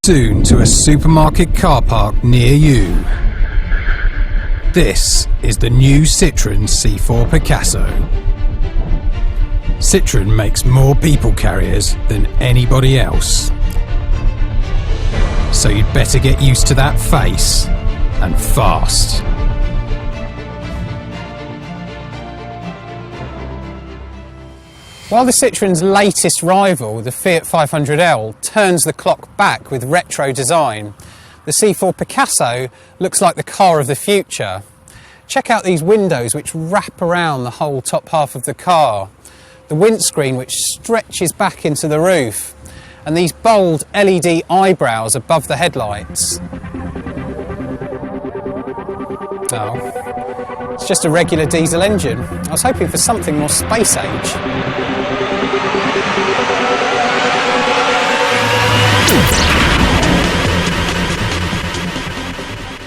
Soon to a supermarket car park near you. This is the new Citroen C4 Picasso. Citroen makes more people carriers than anybody else. So you'd better get used to that face, and fast. While the Citroen's latest rival, the Fiat 500L, turns the clock back with retro design, the C4 Picasso looks like the car of the future. Check out these windows which wrap around the whole top half of the car, the windscreen which stretches back into the roof, and these bold LED eyebrows above the headlights. Oh, it's just a regular diesel engine. I was hoping for something more space age.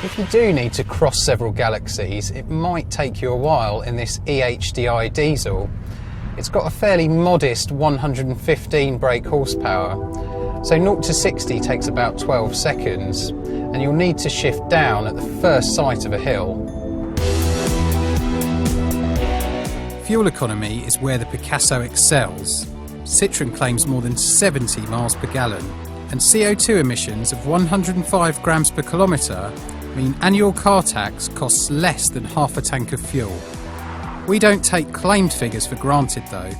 If you do need to cross several galaxies, it might take you a while in this EHDI diesel. It's got a fairly modest 115 brake horsepower, so 0 to 60 takes about 12 seconds, and you'll need to shift down at the first sight of a hill. Fuel economy is where the Picasso excels. Citroen claims more than 70 miles per gallon, and CO2 emissions of 105 grams per kilometre mean annual car tax costs less than half a tank of fuel. We don't take claimed figures for granted though.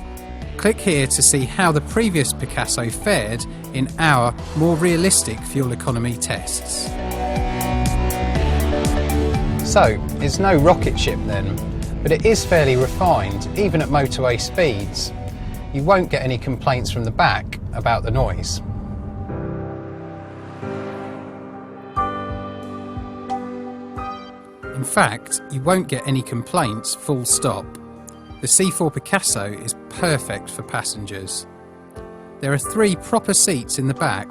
Click here to see how the previous Picasso fared in our more realistic fuel economy tests. So, it's no rocket ship then, but it is fairly refined, even at motorway speeds. You won't get any complaints from the back about the noise. In fact, you won't get any complaints, full stop. The C4 Picasso is perfect for passengers. There are 3 proper seats in the back,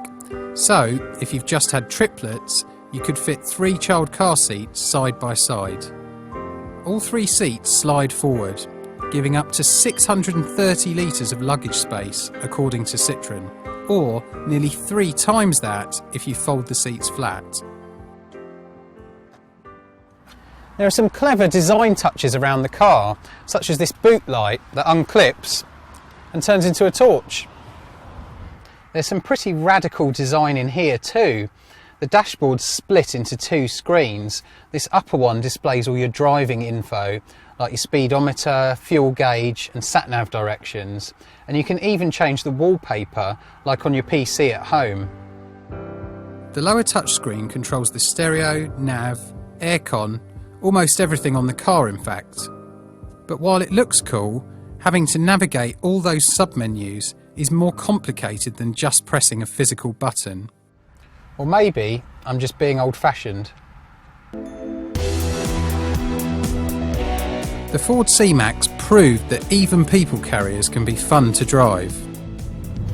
so if you've just had triplets, you could fit 3 child car seats side by side. All 3 seats slide forward, giving up to 630 litres of luggage space, according to Citroën, or nearly 3 times that if you fold the seats flat. There are some clever design touches around the car, such as this boot light that unclips and turns into a torch. There's some pretty radical design in here too. The dashboard's split into 2 screens. This upper one displays all your driving info, like your speedometer, fuel gauge and sat-nav directions. And you can even change the wallpaper, like on your PC at home. The lower touchscreen controls the stereo, nav, aircon, almost everything on the car in fact. But while it looks cool, having to navigate all those submenus is more complicated than just pressing a physical button. Or maybe I'm just being old-fashioned. The Ford C-Max proved that even people carriers can be fun to drive.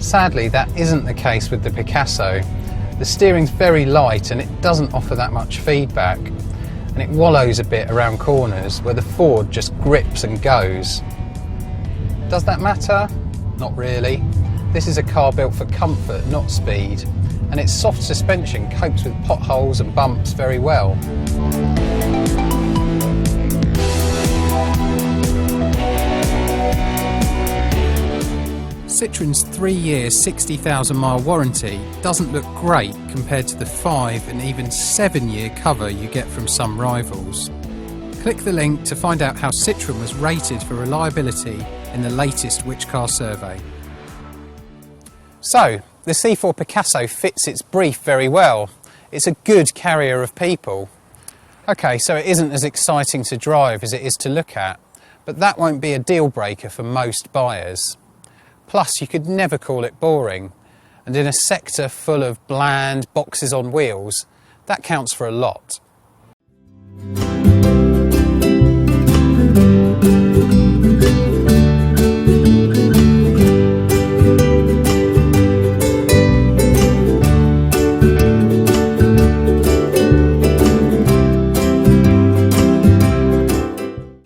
Sadly, that isn't the case with the Picasso. The steering's very light and it doesn't offer that much feedback. And it wallows a bit around corners where the Ford just grips and goes. Does that matter? Not really. This is a car built for comfort, not speed, and its soft suspension copes with potholes and bumps very well. Citroen's 3-year 60,000 mile warranty doesn't look great compared to the 5 and even 7-year cover you get from some rivals. Click the link to find out how Citroen was rated for reliability in the latest Which Car survey. So, the C4 Picasso fits its brief very well. It's a good carrier of people. Okay, so it isn't as exciting to drive as it is to look at, but that won't be a deal breaker for most buyers. Plus, you could never call it boring, and in a sector full of bland boxes on wheels, that counts for a lot.